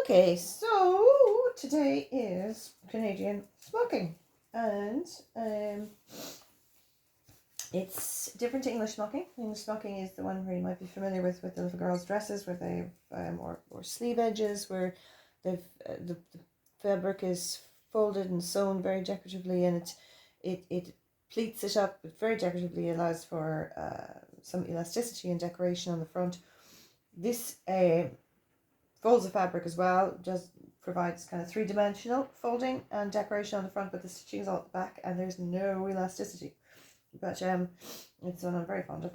Okay, so today is Canadian smocking, and it's different to English smocking. English smocking is the one where you might be familiar with the little girls' dresses, where they have or sleeve edges, where the fabric is folded and sewn very decoratively, and it pleats it up very decoratively, allows for some elasticity and decoration on the front. This folds the fabric as well, just provides kind of three-dimensional folding and decoration on the front, but the stitching is all at the back and there's no elasticity. But it's one I'm very fond of.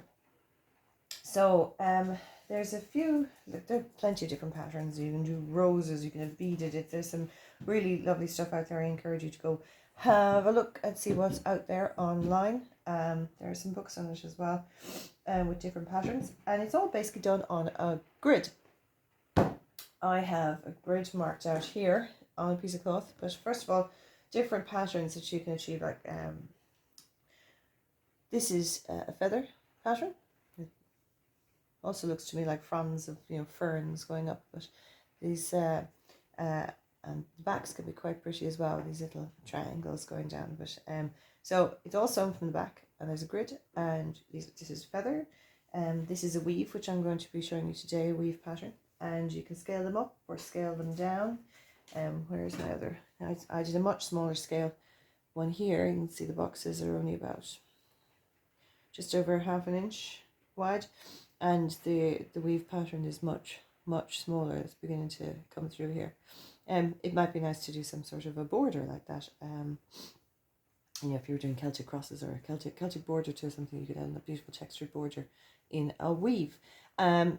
So there's a few, there are plenty of different patterns. You can do roses, you can have beaded. There's some really lovely stuff out there. I encourage you to go have a look and see what's out there online. There are some books on it as well, with different patterns, and it's all basically done on a grid. I have a grid marked out here on a piece of cloth, but first of all, different patterns that you can achieve, like this is a feather pattern. It also looks to me like fronds of ferns going up, but these and the backs could be quite pretty as well, these little triangles going down. But so it's all sewn from the back, and there's a grid, and this is feather, and this is a weave, which I'm going to be showing you today, a weave pattern. And you can scale them up or scale them down. Where's my other? I did a much smaller scale one here. You can see the boxes are only about just over ½ an inch wide, and the weave pattern is much smaller. It's beginning to come through here. It might be nice to do some sort of a border like that. If you were doing Celtic crosses or a Celtic border to something, you could add a beautiful textured border in a weave.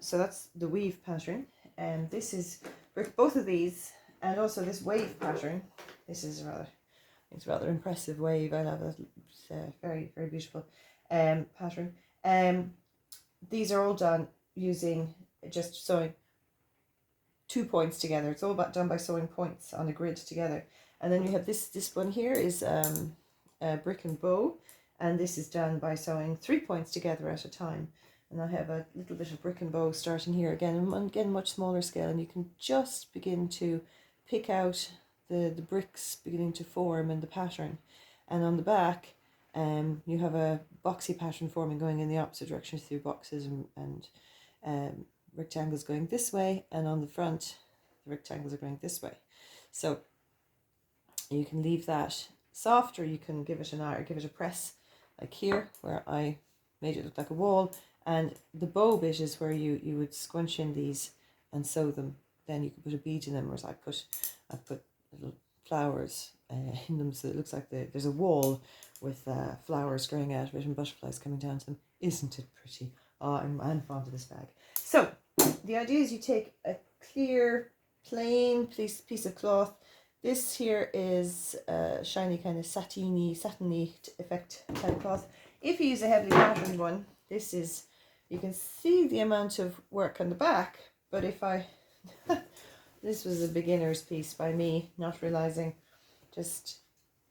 So that's the weave pattern, and this is for both of these, and also this wave pattern. This is it's rather impressive wave. I love it. It's very beautiful pattern. These are all done using just sewing 2 points together. It's all done by sewing points on a grid together. And then you have this one here is a brick and bow, and this is done by sewing 3 points together at a time. And I have a little bit of brick and bow starting here again, and again much smaller scale, and you can just begin to pick out the bricks beginning to form in the pattern. And on the back you have a boxy pattern forming going in the opposite direction through boxes and rectangles going this way, and on the front the rectangles are going this way. So you can leave that soft, or you can give it an eye or give it a press, like here where I made it look like a wall. And the bow bit is where you would scrunch in these and sew them. Then you could put a bead in them, whereas I put little flowers in them, so it looks like there's a wall with flowers growing out of it and butterflies coming down to them. Isn't it pretty? Oh, I'm fond of this bag. So the idea is you take a clear, plain piece of cloth. This here is a shiny kind of satiny effect type cloth. If you use a heavily patterned one, this is, you can see the amount of work on the back, but if I, this was a beginner's piece by me, not realizing, just,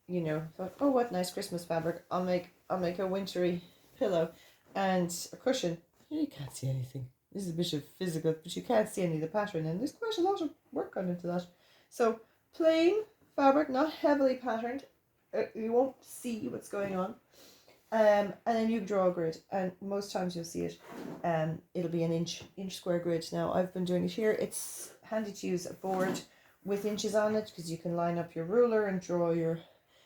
thought, oh, what nice Christmas fabric, I'll make a wintry pillow and a cushion. You can't see anything. This is a bit of physical, but you can't see any of the pattern, and there's quite a lot of work gone into that. So plain fabric, not heavily patterned, you won't see what's going on. And then you draw a grid, and most times you'll see it. It'll be an inch square grid. Now I've been doing it here. It's handy to use a board with inches on it, because you can line up your ruler and draw your.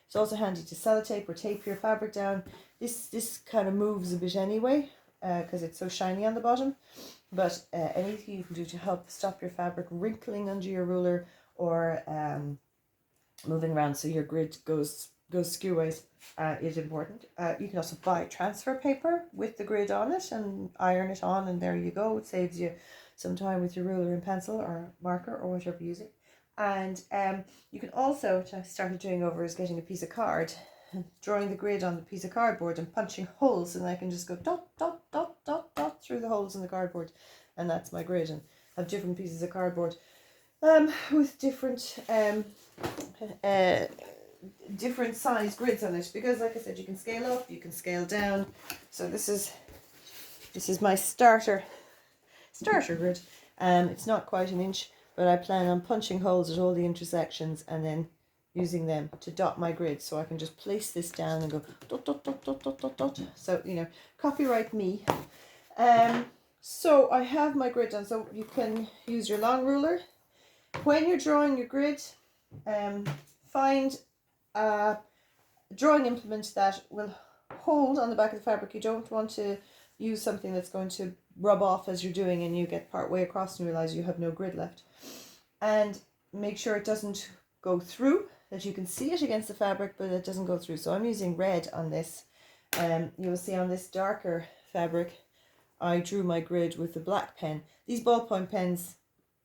It's also handy to sellotape or tape your fabric down. This kind of moves a bit anyway, because it's so shiny on the bottom. But anything you can do to help stop your fabric wrinkling under your ruler, or moving around so your grid goes skew-wise, is important. You can also buy transfer paper with the grid on it and iron it on, and there you go. It saves you some time with your ruler and pencil or marker or whatever you're using. And you can also, which I started doing over, is getting a piece of card, drawing the grid on the piece of cardboard and punching holes, and I can just go dot dot dot dot dot through the holes in the cardboard, and that's my grid. And have different pieces of cardboard with different different size grids on it, because like I said, you can scale up, you can scale down. So this is my starter grid. It's not quite an inch, but I plan on punching holes at all the intersections and then using them to dot my grid, so I can just place this down and go dot dot dot dot dot dot dot. So copyright me. So I have my grid done, so you can use your long ruler when you're drawing your grid. Find a drawing implement that will hold on the back of the fabric. You don't want to use something that's going to rub off as you're doing and you get part way across and realize you have no grid left. And make sure it doesn't go through, that you can see it against the fabric, but it doesn't go through. So I'm using red on this. You will see on this darker fabric, I drew my grid with the black pen. These ballpoint pens,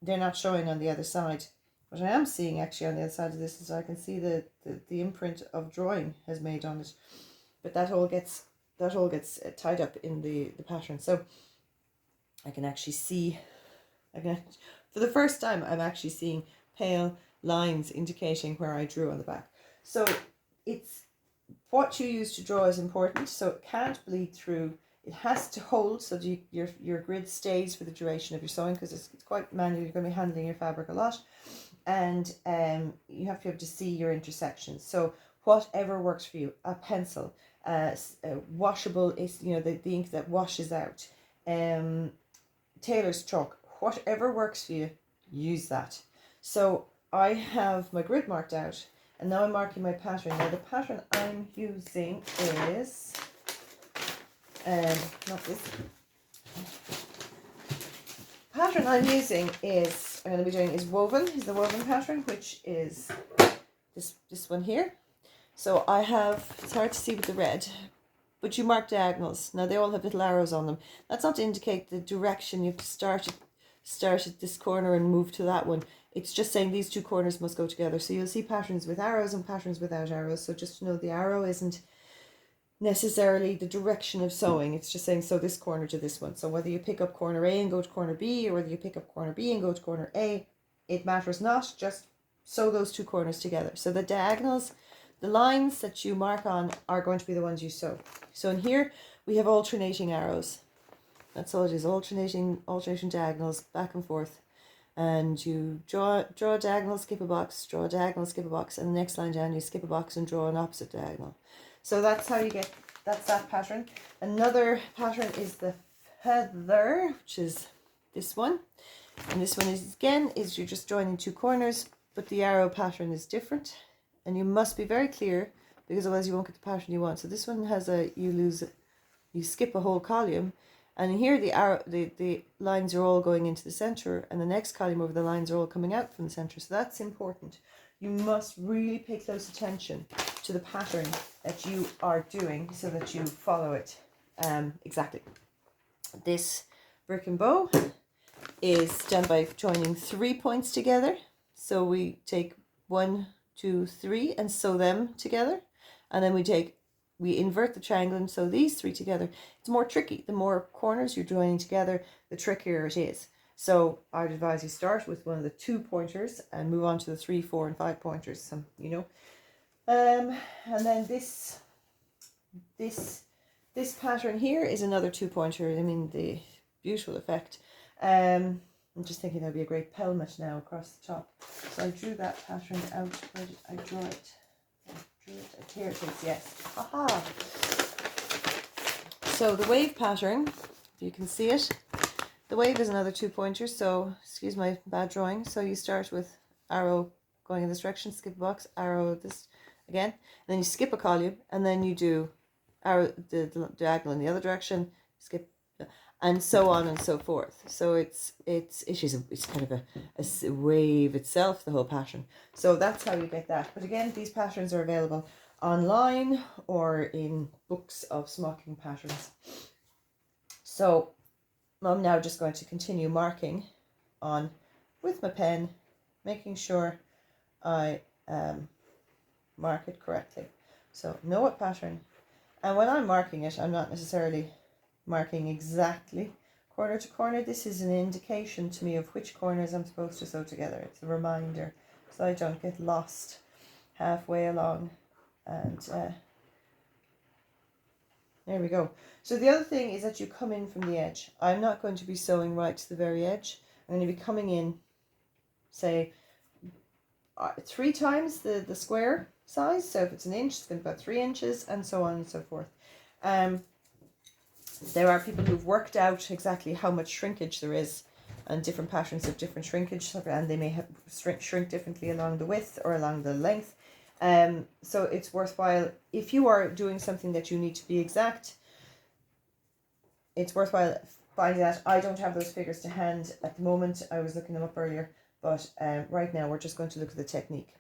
they're not showing on the other side. What I am seeing actually on the other side of this is I can see the imprint of drawing has made on it. But that all gets tied up in the pattern. So I can actually see, for the first time, I'm actually seeing pale lines indicating where I drew on the back. So it's what you use to draw is important. So it can't bleed through. It has to hold so that your grid stays for the duration of your sewing, because it's quite manual. You're going to be handling your fabric a lot, and you have to be able to see your intersections. So whatever works for you, a pencil, washable is the ink that washes out, tailor's chalk, whatever works for you, use that. So I have my grid marked out, and now I'm marking my pattern. Now the pattern I'm using is not this. Pattern I'm using is I'm going to be doing is woven. Is the woven pattern, which is this one here. So I have, it's hard to see with the red, but you mark diagonals. Now they all have little arrows on them. That's not to indicate the direction. You have to start at this corner and move to that one. It's just saying these two corners must go together. So you'll see patterns with arrows and patterns without arrows. So just to know the arrow isn't necessarily the direction of sewing. It's just saying sew this corner to this one. So whether you pick up corner A and go to corner B, or whether you pick up corner B and go to corner A, it matters not. Just sew those two corners together. So the diagonals, the lines that you mark on, are going to be the ones you sew. So in here we have alternating arrows. That's all it is, alternating diagonals back and forth. And you draw a diagonal, skip a box, draw a diagonal, skip a box, and the next line down you skip a box and draw an opposite diagonal. So that's how you get, that's that pattern. Another pattern is the feather, which is this one. And this one is, again, is you're just joining two corners, but the arrow pattern is different. And you must be very clear, because otherwise you won't get the pattern you want. So this one has you skip a whole column. And here the lines are all going into the center, and the next column over the lines are all coming out from the center. So that's important. You must really pay close attention to the pattern that you are doing so that you follow it exactly. This brick and bow is done by joining 3 points together. So we take 1, 2, 3 and sew them together, and then we invert the triangle and sew these 3 together. It's more tricky. The more corners you're joining together, the trickier it is. So I'd advise you start with one of the 2 pointers and move on to the 3, 4, and 5 pointers. And then this pattern here is another 2 pointer. I mean, the beautiful effect. I'm just thinking that'd be a great pelmet now across the top. So I drew that pattern out. Where did I draw it? Here it is, yes. Aha! So the wave pattern, if you can see it, the wave is another 2 pointers. So, excuse my bad drawing. So you start with arrow going in this direction, skip a box, arrow this again, and then you skip a column, and then you do arrow the diagonal in the other direction, skip, and so on and so forth. So it's kind of a wave itself, the whole pattern. So that's how you get that. But again, these patterns are available online or in books of smocking patterns. So I'm now just going to continue marking on with my pen, making sure I mark it correctly. So know what pattern, and when I'm marking it, I'm not necessarily marking exactly corner to corner. This is an indication to me of which corners I'm supposed to sew together. It's a reminder so I don't get lost halfway along. And there we go. So the other thing is that you come in from the edge. I'm not going to be sewing right to the very edge. I'm going to be coming in say 3 times the square size. So if it's an inch, it's going to be about 3 inches, and so on and so forth. There are people who've worked out exactly how much shrinkage there is, and different patterns of different shrinkage, and they may have shrink differently along the width or along the length. So it's worthwhile, if you are doing something that you need to be exact, it's worthwhile finding that. I don't have those figures to hand at the moment. I was looking them up earlier, but right now we're just going to look at the technique.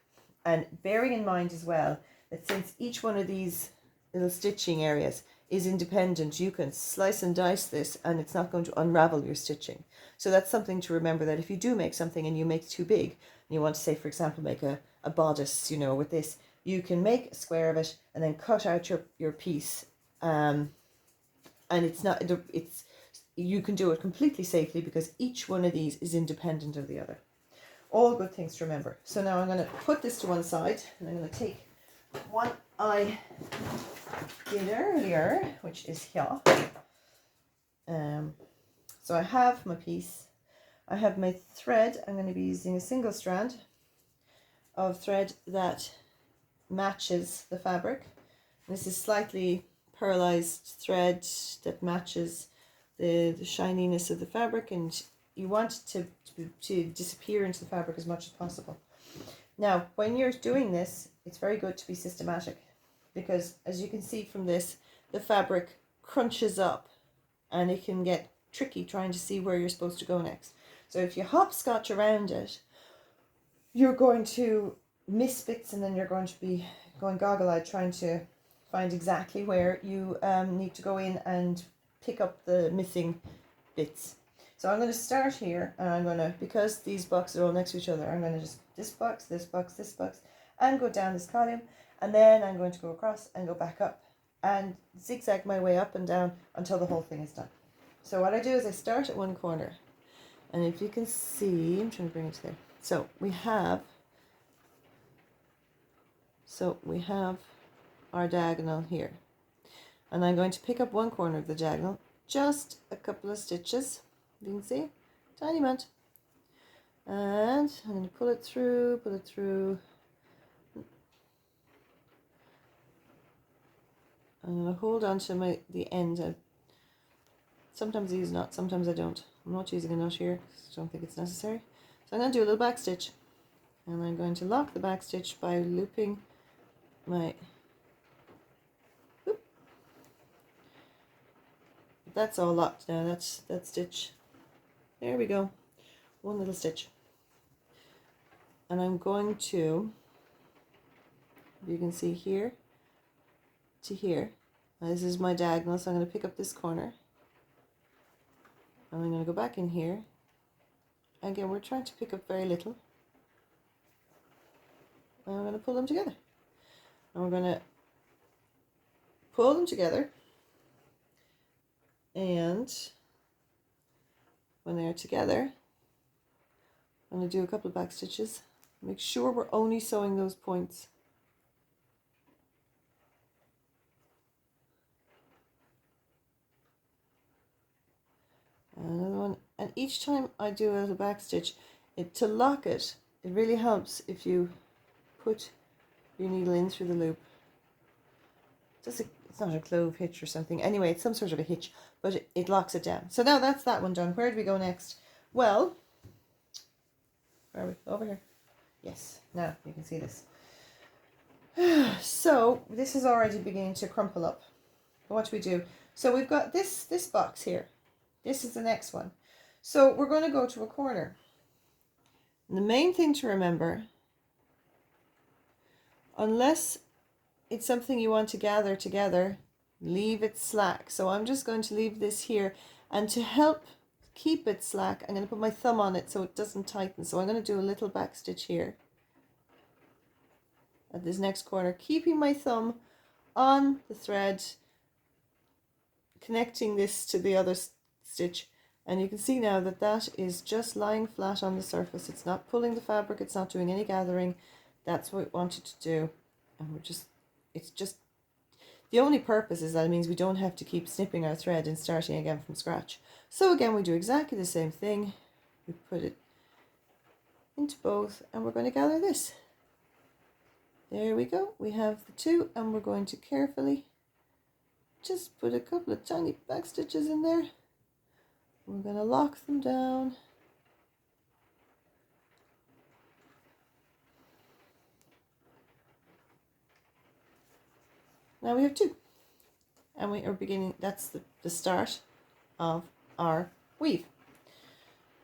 And bearing in mind as well that since each one of these little stitching areas is independent, you can slice and dice this and it's not going to unravel your stitching. So that's something to remember, that if you do make something and you make it too big, and you want to say, for example, make a bodice, you know, with this, you can make a square of it and then cut out your piece. And you can do it completely safely because each one of these is independent of the other. All good things to remember. So now I'm going to put this to one side, and I'm going to take one I did earlier, which is here. So I have my piece. I have my thread. I'm going to be using a single strand of thread that matches the fabric. This is slightly pearlized thread that matches the shininess of the fabric, and you want it to disappear into the fabric as much as possible. Now, when you're doing this, it's very good to be systematic, because as you can see from this, the fabric crunches up and it can get tricky trying to see where you're supposed to go next. So if you hopscotch around it, you're going to miss bits, and then you're going to be going goggle-eyed trying to find exactly where you need to go in and pick up the missing bits. So I'm going to start here, and I'm going to, because these boxes are all next to each other, I'm going to just this box, and go down this column, and then I'm going to go across and go back up and zigzag my way up and down until the whole thing is done. So what I do is I start at one corner, and if you can see, I'm trying to bring it to there. So we have our diagonal here, and I'm going to pick up one corner of the diagonal, just a couple of stitches, you can see, tiny amount, and I'm going to pull it through, I'm going to hold on to the end. Sometimes I use a knot, sometimes I don't. I'm not using a knot here, I don't think it's necessary. So I'm going to do a little back stitch, and I'm going to lock the back stitch by looping my, that's all locked now, that's that stitch. There we go, one little stitch. And I'm going to, you can see here to here, this is my diagonal, so I'm going to pick up this corner, and I'm going to go back in here. Again, we're trying to pick up very little, and I'm going to pull them together, and we're going to pull them together, and when they're together, I'm going to do a couple of back stitches. Make sure we're only sewing those points. Another one, and each time I do a little back stitch, to lock it, it really helps if you put your needle in through the loop. It's not a clove hitch or something. Anyway, it's some sort of a hitch, but it locks it down. So now that's that one done. Where do we go next? Well, where are we? Over here. Yes, now you can see this. So this is already beginning to crumple up. What do we do? So we've got this box here. This is the next one. So we're going to go to a corner. And the main thing to remember, unless it's something you want to gather together, leave it slack. So I'm just going to leave this here, and to help keep it slack, I'm going to put my thumb on it so it doesn't tighten. So I'm going to do a little back stitch here at this next corner, keeping my thumb on the thread, connecting this to the other stitch, and you can see now that that is just lying flat on the surface. It's not pulling the fabric, it's not doing any gathering. That's what we wanted to do, and it's just the only purpose is that it means we don't have to keep snipping our thread and starting again from scratch. So again, we do exactly the same thing. We put it into both, and we're going to gather this. There we go. We have the two, and we're going to carefully just put a couple of tiny back stitches in there. We're going to lock them down. Now we have two, and we are beginning, that's the start of our weave.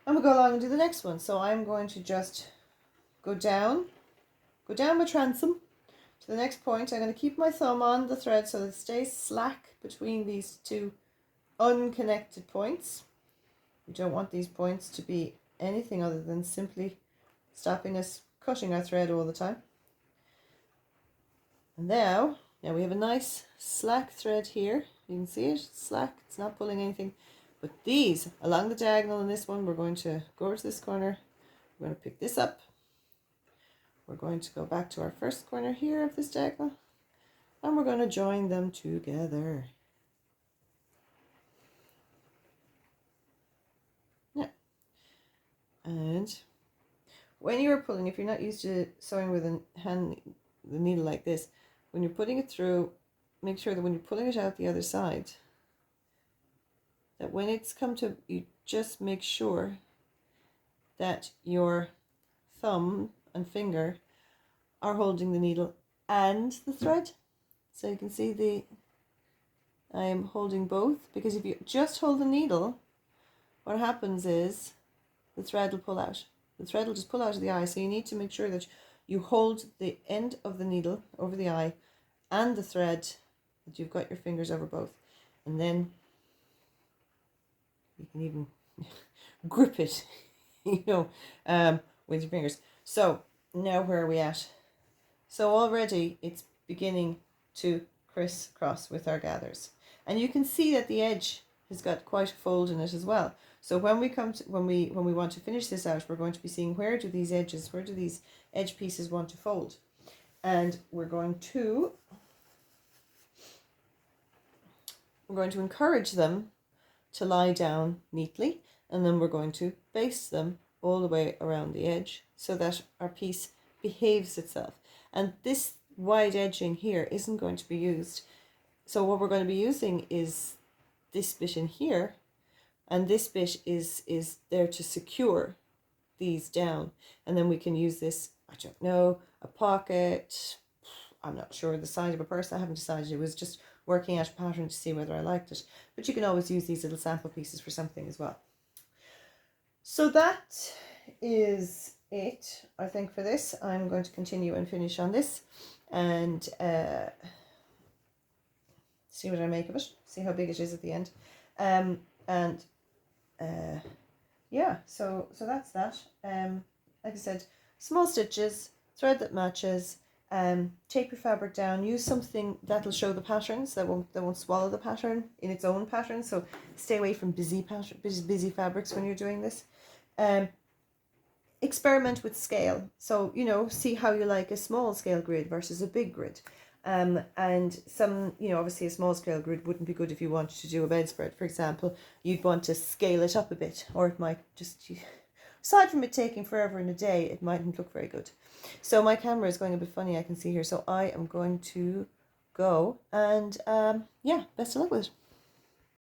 And we'll go along and do the next one. So I'm going to just go down my transom to the next point. I'm going to keep my thumb on the thread so that it stays slack between these two unconnected points. We don't want these points to be anything other than simply stopping us cutting our thread all the time. And now we have a nice slack thread here. You can see it, it's slack, it's not pulling anything. But these, along the diagonal in this one, we're going to go over to this corner. We're going to pick this up. We're going to go back to our first corner here of this diagonal. And we're going to join them together. Yeah. And when you're pulling, if you're not used to sewing with the needle like this, when you're putting it through, make sure that when you're pulling it out the other side, that when it's come to, you just make sure that your thumb and finger are holding the needle and the thread. So you can see I am holding both, because if you just hold the needle, what happens is the thread will pull out. The thread will just pull out of the eye. So you need to make sure that you hold the end of the needle over the eye and the thread, that you've got your fingers over both. And then you can even grip it, with your fingers. So now where are we at? So already it's beginning to crisscross with our gathers. And you can see that the edge has got quite a fold in it as well. So when we come to, when we want to finish this out, we're going to be seeing where do these edge pieces want to fold. And we're going to encourage them to lie down neatly, and then we're going to baste them all the way around the edge so that our piece behaves itself. And this wide edging here isn't going to be used. So what we're going to be using is this bit in here, and this bit is there to secure these down. And then we can use this, I don't know, a pocket. I'm not sure the size of a purse. I haven't decided. It was just working out a pattern to see whether I liked it. But you can always use these little sample pieces for something as well. So that is it, I think, for this. I'm going to continue and finish on this and see what I make of it, see how big it is at the end. Yeah, so that's that. Like I said, small stitches, thread that matches, tape your fabric down, use something that'll show the patterns, that won't swallow the pattern in its own pattern. So stay away from busy fabrics when you're doing this. Experiment with scale. So, see how you like a small scale grid versus a big grid. And some, obviously a small scale grid wouldn't be good if you wanted to do a bedspread, for example. You'd want to scale it up a bit, or it might just, aside from it taking forever in a day, it mightn't look very good. So my camera is going a bit funny, I can see here. So I am going to go and, yeah, best of luck with it.